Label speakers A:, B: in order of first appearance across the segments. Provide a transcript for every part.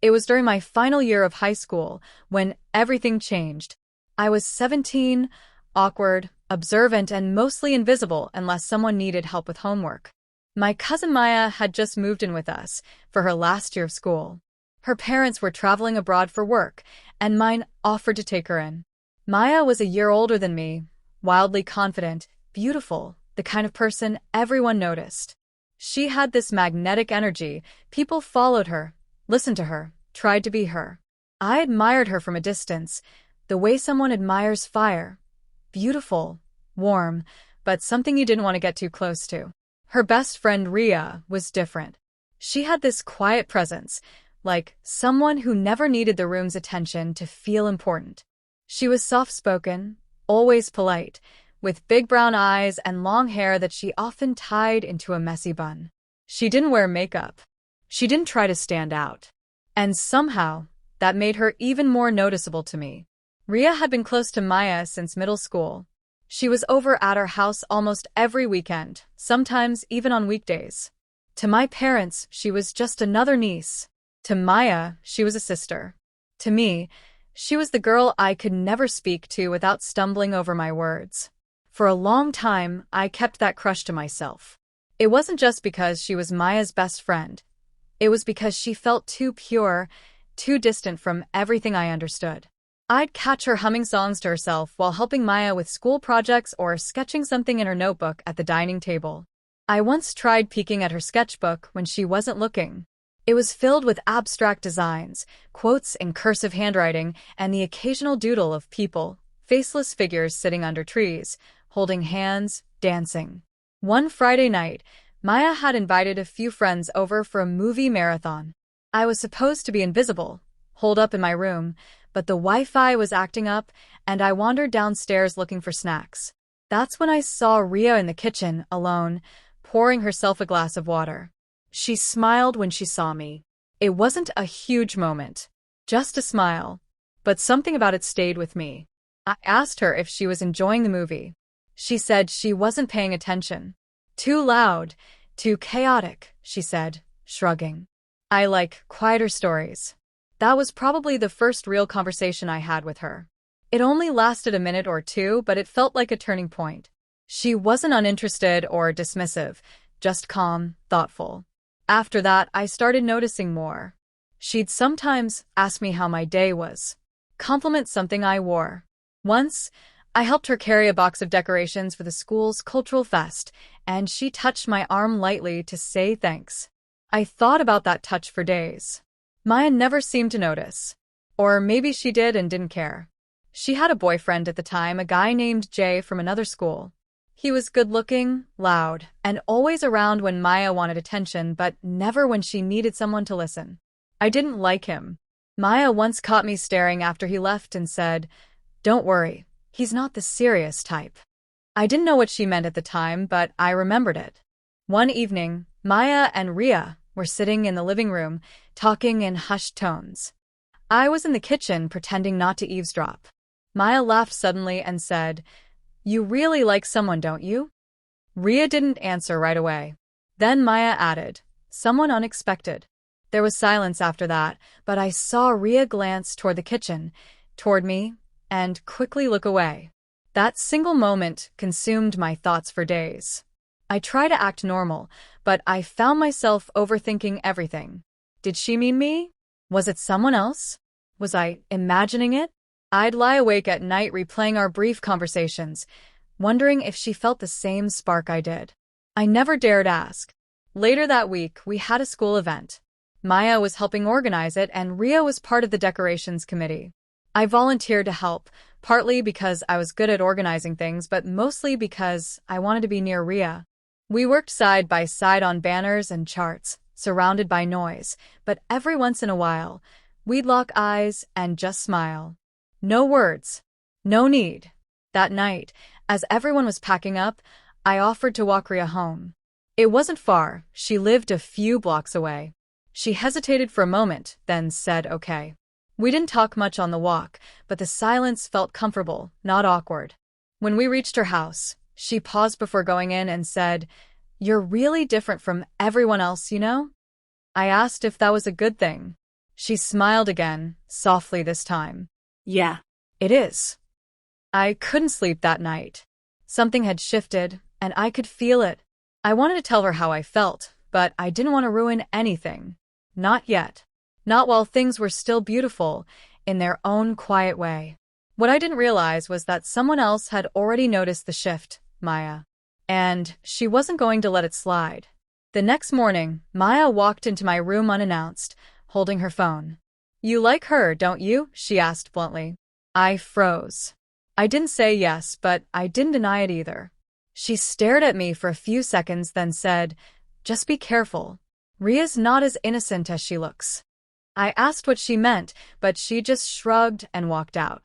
A: It was during my final year of high school when everything changed. I was 17, awkward, observant, and mostly invisible unless someone needed help with homework. My cousin Maya had just moved in with us for her last year of school. Her parents were traveling abroad for work, and mine offered to take her in. Maya was a year older than me, wildly confident, beautiful, the kind of person everyone noticed. She had this magnetic energy. People followed her, listened to her, tried to be her. I admired her from a distance, the way someone admires fire. Beautiful, warm, but something you didn't want to get too close to. Her best friend Ria was different. She had this quiet presence, like someone who never needed the room's attention to feel important. She was soft-spoken, always polite, with big brown eyes and long hair that she often tied into a messy bun. She didn't wear makeup. She didn't try to stand out. And somehow, that made her even more noticeable to me. Ria had been close to Maya since middle school. She was over at her house almost every weekend, sometimes even on weekdays. To my parents, she was just another niece. To Maya, she was a sister. To me, she was the girl I could never speak to without stumbling over my words. For a long time, I kept that crush to myself. It wasn't just because she was Maya's best friend. It was because she felt too pure, too distant from everything I understood. I'd catch her humming songs to herself while helping Maya with school projects or sketching something in her notebook at the dining table. I once tried peeking at her sketchbook when she wasn't looking. It was filled with abstract designs, quotes in cursive handwriting, and the occasional doodle of people, faceless figures sitting under trees, holding hands, dancing. One Friday night, Maya had invited a few friends over for a movie marathon. I was supposed to be invisible, holed up in my room, but the Wi-Fi was acting up, and I wandered downstairs looking for snacks. That's when I saw Ria in the kitchen, alone, pouring herself a glass of water. She smiled when she saw me. It wasn't a huge moment, just a smile, but something about it stayed with me. I asked her if she was enjoying the movie. She said she wasn't paying attention. Too loud, too chaotic, she said, shrugging. I like quieter stories. That was probably the first real conversation I had with her. It only lasted a minute or two, but it felt like a turning point. She wasn't uninterested or dismissive, just calm, thoughtful. After that, I started noticing more. She'd sometimes ask me how my day was, compliment something I wore. Once, I helped her carry a box of decorations for the school's cultural fest, and she touched my arm lightly to say thanks. I thought about that touch for days. Maya never seemed to notice. Or maybe she did and didn't care. She had a boyfriend at the time, a guy named Jay from another school. He was good-looking, loud, and always around when Maya wanted attention, but never when she needed someone to listen. I didn't like him. Maya once caught me staring after he left and said, "Don't worry, he's not the serious type." I didn't know what she meant at the time, but I remembered it. One evening, Maya and Ria were sitting in the living room, talking in hushed tones. I was in the kitchen, pretending not to eavesdrop. Maya laughed suddenly and said, "You really like someone, don't you?" Ria didn't answer right away. Then Maya added, "Someone unexpected." There was silence after that, but I saw Ria glance toward the kitchen, toward me, and quickly look away. That single moment consumed my thoughts for days. I tried to act normal, but I found myself overthinking everything. Did she mean me? Was it someone else? Was I imagining it? I'd lie awake at night replaying our brief conversations, wondering if she felt the same spark I did. I never dared ask. Later that week, we had a school event. Maya was helping organize it, and Ria was part of the decorations committee. I volunteered to help, partly because I was good at organizing things, but mostly because I wanted to be near Ria. We worked side by side on banners and charts, surrounded by noise, but every once in a while, we'd lock eyes and just smile. No words. No need. That night, as everyone was packing up, I offered to walk Ria home. It wasn't far. She lived a few blocks away. She hesitated for a moment, then said okay. We didn't talk much on the walk, but the silence felt comfortable, not awkward. When we reached her house, she paused before going in and said, "You're really different from everyone else, you know?" I asked if that was a good thing. She smiled again, softly this time.
B: Yeah.
A: It is. I couldn't sleep that night. Something had shifted, and I could feel it. I wanted to tell her how I felt, but I didn't want to ruin anything. Not yet. Not while things were still beautiful, in their own quiet way. What I didn't realize was that someone else had already noticed the shift, Maya. And she wasn't going to let it slide. The next morning, Maya walked into my room unannounced, holding her phone. "You like her, don't you?" she asked bluntly. I froze. I didn't say yes, but I didn't deny it either. She stared at me for a few seconds, then said, "Just be careful. Ria's not as innocent as she looks." I asked what she meant, but she just shrugged and walked out.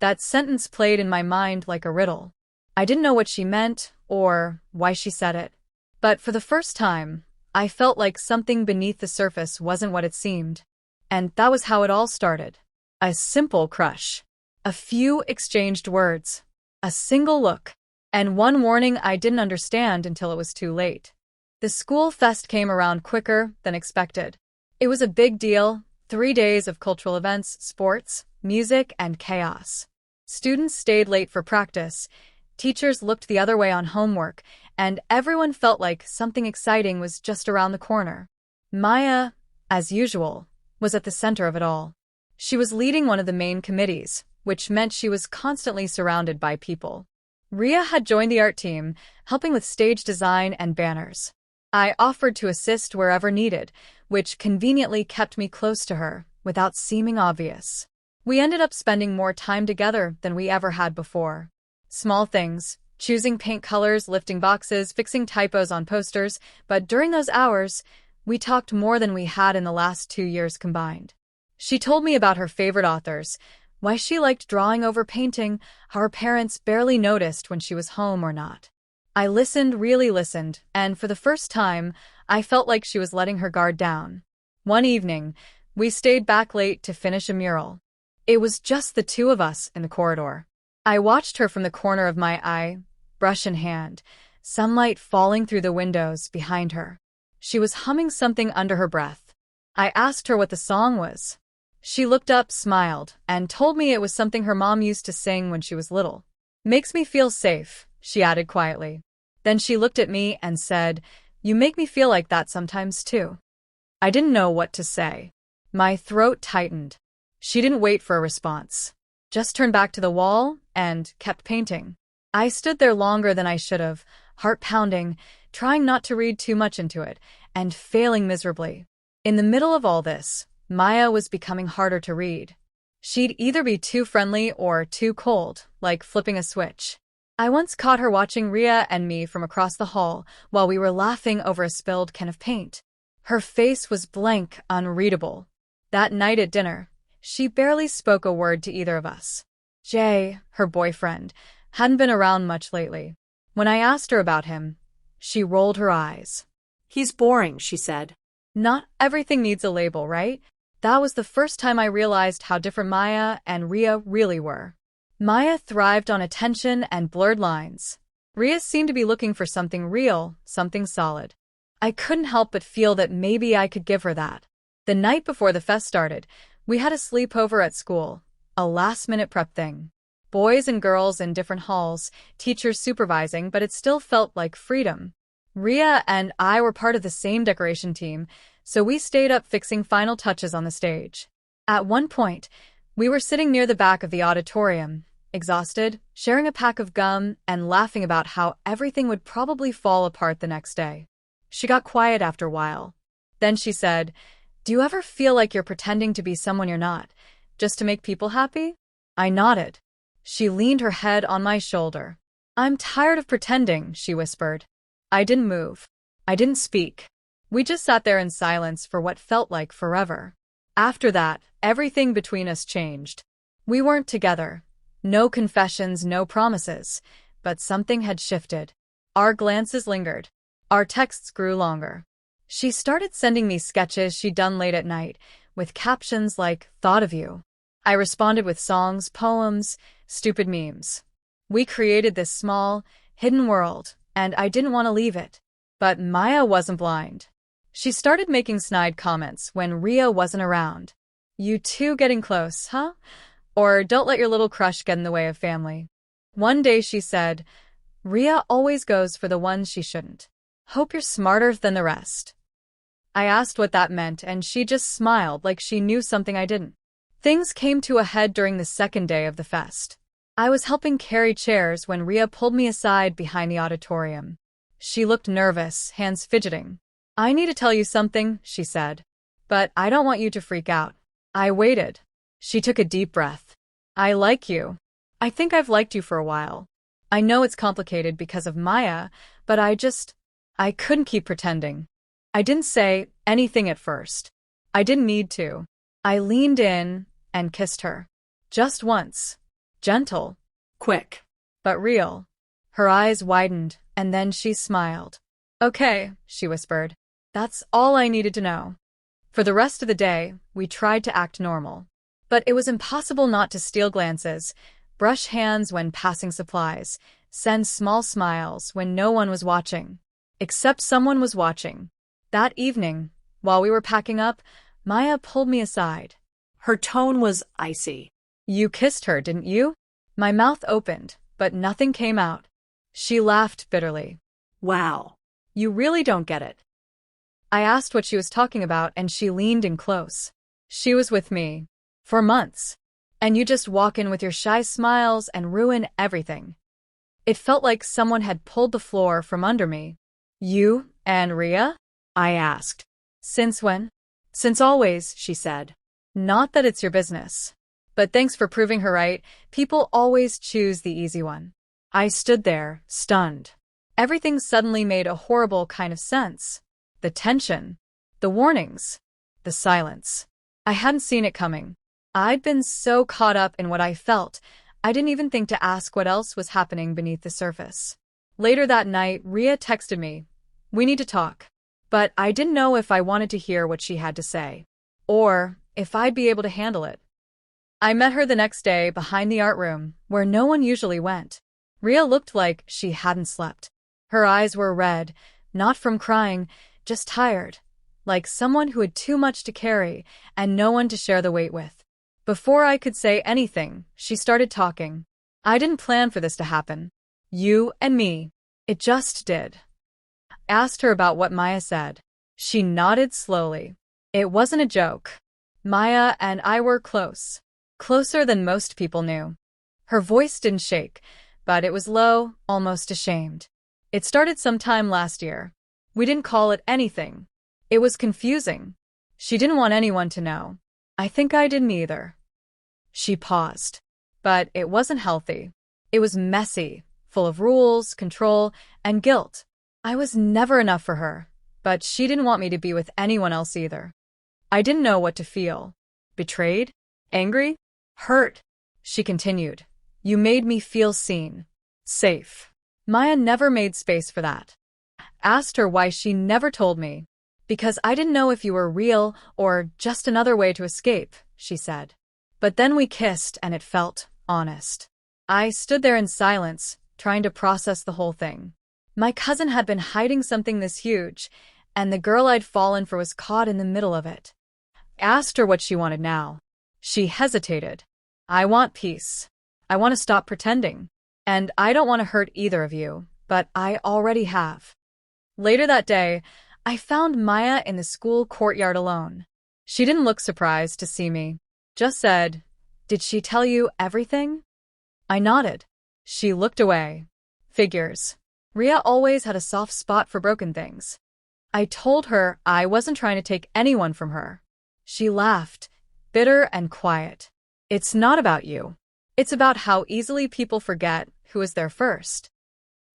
A: That sentence played in my mind like a riddle. I didn't know what she meant or why she said it. But for the first time, I felt like something beneath the surface wasn't what it seemed. And that was how it all started. A simple crush. A few exchanged words. A single look. And one warning I didn't understand until it was too late. The school fest came around quicker than expected. It was a big deal. 3 days of cultural events, sports, music, and chaos. Students stayed late for practice. Teachers looked the other way on homework, and everyone felt like something exciting was just around the corner. Maya, as usual, was at the center of it all. She was leading one of the main committees, which meant she was constantly surrounded by people. Ria had joined the art team, helping with stage design and banners. I offered to assist wherever needed, which conveniently kept me close to her, without seeming obvious. We ended up spending more time together than we ever had before. Small things, choosing paint colors, lifting boxes, fixing typos on posters, but during those hours, we talked more than we had in the last 2 years combined. She told me about her favorite authors, why she liked drawing over painting, how her parents barely noticed when she was home or not. I listened, really listened, and for the first time, I felt like she was letting her guard down. One evening, we stayed back late to finish a mural. It was just the two of us in the corridor. I watched her from the corner of my eye, brush in hand, sunlight falling through the windows behind her. She was humming something under her breath. I asked her what the song was. She looked up, smiled, and told me it was something her mom used to sing when she was little. "Makes me feel safe," she added quietly. Then she looked at me and said, "You make me feel like that sometimes too." I didn't know what to say. My throat tightened. She didn't wait for a response. Just turned back to the wall and kept painting. I stood there longer than I should have, heart pounding, trying not to read too much into it, and failing miserably. In the middle of all this, Maya was becoming harder to read. She'd either be too friendly or too cold, like flipping a switch. I once caught her watching Ria and me from across the hall while we were laughing over a spilled can of paint. Her face was blank, unreadable. That night at dinner, she barely spoke a word to either of us. Jay, her boyfriend, hadn't been around much lately. When I asked her about him, she rolled her eyes.
B: "He's boring," she said.
A: Not everything needs a label, right? That was the first time I realized how different Maya and Ria really were. Maya thrived on attention and blurred lines. Ria seemed to be looking for something real, something solid. I couldn't help but feel that maybe I could give her that. The night before the fest started, we had a sleepover at school, a last-minute prep thing. Boys and girls in different halls, teachers supervising, but it still felt like freedom. Ria and I were part of the same decoration team, so we stayed up fixing final touches on the stage. At one point, we were sitting near the back of the auditorium, exhausted, sharing a pack of gum and laughing about how everything would probably fall apart the next day. She got quiet after a while. Then she said, "Do you ever feel like you're pretending to be someone you're not, just to make people happy?" I nodded. She leaned her head on my shoulder. "I'm tired of pretending," she whispered. I didn't move. I didn't speak. We just sat there in silence for what felt like forever. After that, everything between us changed. We weren't together. No confessions, no promises. But something had shifted. Our glances lingered. Our texts grew longer. She started sending me sketches she'd done late at night, with captions like, "Thought of you." I responded with songs, poems, stupid memes. We created this small, hidden world, and I didn't want to leave it. But Maya wasn't blind. She started making snide comments when Ria wasn't around. You two getting close, huh? Or don't let your little crush get in the way of family. One day she said, Rhea always goes for the ones she shouldn't. Hope you're smarter than the rest. I asked what that meant, and she just smiled like she knew something I didn't. Things came to a head during the second day of the fest. I was helping carry chairs when Rhea pulled me aside behind the auditorium. She looked nervous, hands fidgeting. I need to tell you something, she said. But I don't want you to freak out. I waited. She took a deep breath. I like you. I think I've liked you for a while. I know it's complicated because of Maya, but I couldn't keep pretending. I didn't say anything at first. I didn't need to. I leaned in and kissed her. Just once. Gentle.
B: Quick.
A: But real. Her eyes widened, and then she smiled. Okay, she whispered. That's all I needed to know. For the rest of the day, we tried to act normal. But it was impossible not to steal glances, brush hands when passing supplies, send small smiles when no one was watching. Except someone was watching. That evening, while we were packing up, Maya pulled me aside.
B: Her tone was icy.
A: You kissed her, didn't you? My mouth opened, but nothing came out. She laughed bitterly.
B: Wow.
A: You really don't get it. I asked what she was talking about, and she leaned in close. She was with me. For months. And you just walk in with your shy smiles and ruin everything. It felt like someone had pulled the floor from under me. You and Rhea? I asked. Since when? Since always, she said. Not that it's your business. But thanks for proving her right. People always choose the easy one. I stood there, stunned. Everything suddenly made a horrible kind of sense. The tension. The warnings. The silence. I hadn't seen it coming. I'd been so caught up in what I felt, I didn't even think to ask what else was happening beneath the surface. Later that night, Rhea texted me, "We need to talk." But I didn't know if I wanted to hear what she had to say, or if I'd be able to handle it. I met her the next day behind the art room, where no one usually went. Rhea looked like she hadn't slept. Her eyes were red, not from crying, just tired, like someone who had too much to carry and no one to share the weight with. Before I could say anything, she started talking. I didn't plan for this to happen. You and me. It just did. I asked her about what Maya said. She nodded slowly. It wasn't a joke. Maya and I were close. Closer than most people knew. Her voice didn't shake, but it was low, almost ashamed. It started sometime last year. We didn't call it anything. It was confusing. She didn't want anyone to know. I think I didn't either. She paused. But it wasn't healthy. It was messy, full of rules, control, and guilt. I was never enough for her, but she didn't want me to be with anyone else either. I didn't know what to feel. Betrayed? Angry? Hurt? She continued. You made me feel seen. Safe. Maya never made space for that. I asked her why she never told me. Because I didn't know if you were real or just another way to escape, she said. But then we kissed and it felt honest. I stood there in silence, trying to process the whole thing. My cousin had been hiding something this huge, and the girl I'd fallen for was caught in the middle of it. I asked her what she wanted now. She hesitated. I want peace. I want to stop pretending. And I don't want to hurt either of you, but I already have. Later that day, I found Maya in the school courtyard alone. She didn't look surprised to see me. Just said, "Did she tell you everything?" I nodded. She looked away. Figures. Rhea always had a soft spot for broken things. I told her I wasn't trying to take anyone from her. She laughed, bitter and quiet. It's not about you. It's about how easily people forget who was there first.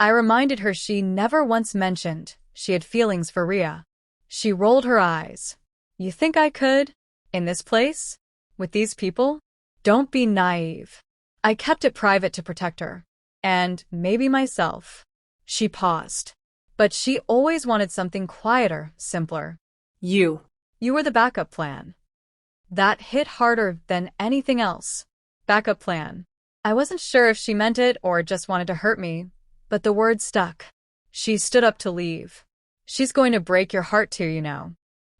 A: I reminded her she never once mentioned she had feelings for Rhea. She rolled her eyes. You think I could? In this place? With these people? Don't be naive. I kept it private to protect her. And maybe myself. She paused. But she always wanted something quieter, simpler. You were the backup plan. That hit harder than anything else. Backup plan. I wasn't sure if she meant it or just wanted to hurt me, but the word stuck. She stood up to leave. She's going to break your heart too, you know.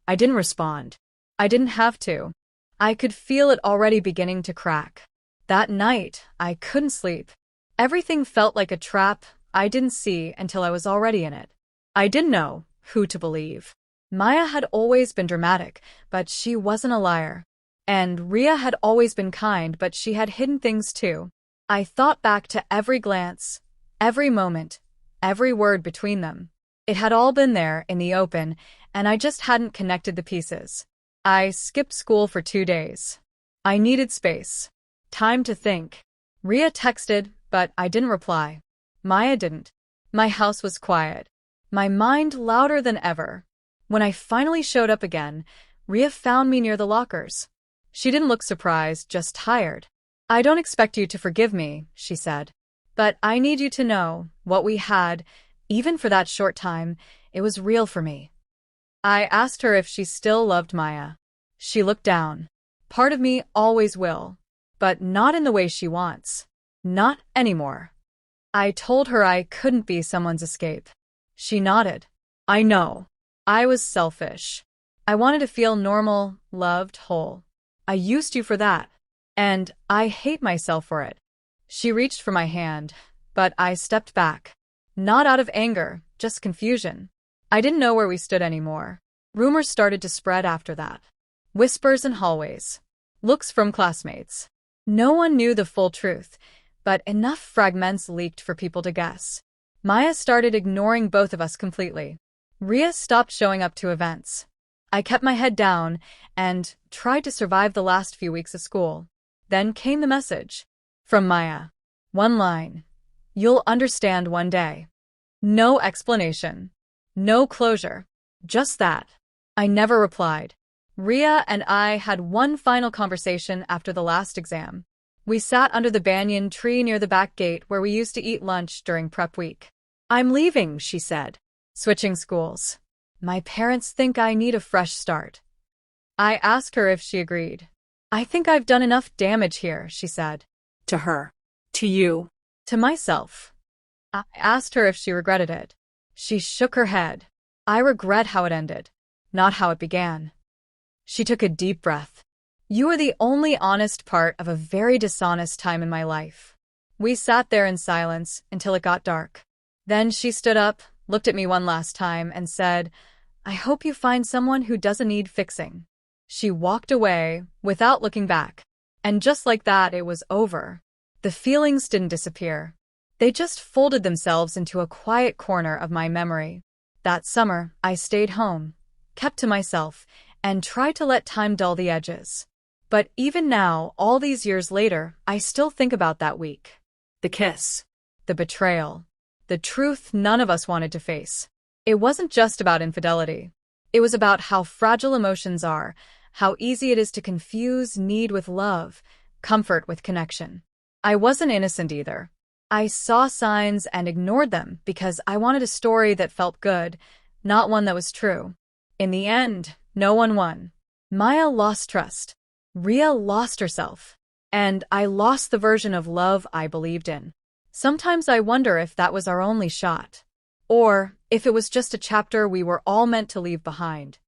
A: I didn't respond. I didn't have to. I could feel it already beginning to crack. That night, I couldn't sleep. Everything felt like a trap I didn't see until I was already in it. I didn't know who to believe. Maya had always been dramatic, but she wasn't a liar. And Rhea had always been kind, but she had hidden things too. I thought back to every glance, every moment, every word between them. It had all been there in the open, and I just hadn't connected the pieces. I skipped school for 2 days. I needed space. Time to think. Rhea texted, but I didn't reply. Maya didn't. My house was quiet. My mind louder than ever. When I finally showed up again, Rhea found me near the lockers. She didn't look surprised, just tired. "I don't expect you to forgive me," she said. "But I need you to know, what we had, even for that short time, it was real for me." I asked her if she still loved Maya. She looked down. "Part of me always will. But not in the way she wants. Not anymore." I told her I couldn't be someone's escape. She nodded. "I know. I was selfish. I wanted to feel normal, loved, whole. I used you for that. And I hate myself for it." She reached for my hand, but I stepped back. Not out of anger, just confusion. I didn't know where we stood anymore. Rumors started to spread after that. Whispers in hallways. Looks from classmates. No one knew the full truth, but enough fragments leaked for people to guess. Maya started ignoring both of us completely. Rhea stopped showing up to events. I kept my head down and tried to survive the last few weeks of school. Then came the message. From Maya. One line. "You'll understand one day." No explanation. No closure. Just that. I never replied. Rhea and I had one final conversation after the last exam. We sat under the banyan tree near the back gate where we used to eat lunch during prep week. "I'm leaving," she said. "Switching schools. My parents think I need a fresh start." I asked her if she agreed. "I think I've done enough damage here," she said.
B: To her. To you.
A: To myself. I asked her if she regretted it. She shook her head. "I regret how it ended, not how it began." She took a deep breath. "You were the only honest part of a very dishonest time in my life." We sat there in silence until it got dark. Then she stood up, looked at me one last time, and said, "I hope you find someone who doesn't need fixing." She walked away without looking back. And just like that, it was over. The feelings didn't disappear. They just folded themselves into a quiet corner of my memory. That summer, I stayed home, kept to myself, and tried to let time dull the edges. But even now, all these years later, I still think about that week. The kiss. The betrayal. The truth none of us wanted to face. It wasn't just about infidelity. It was about how fragile emotions are, how easy it is to confuse need with love, comfort with connection. I wasn't innocent either. I saw signs and ignored them because I wanted a story that felt good, not one that was true. In the end, no one won. Maya lost trust. Rhea lost herself. And I lost the version of love I believed in. Sometimes I wonder if that was our only shot. Or if it was just a chapter we were all meant to leave behind.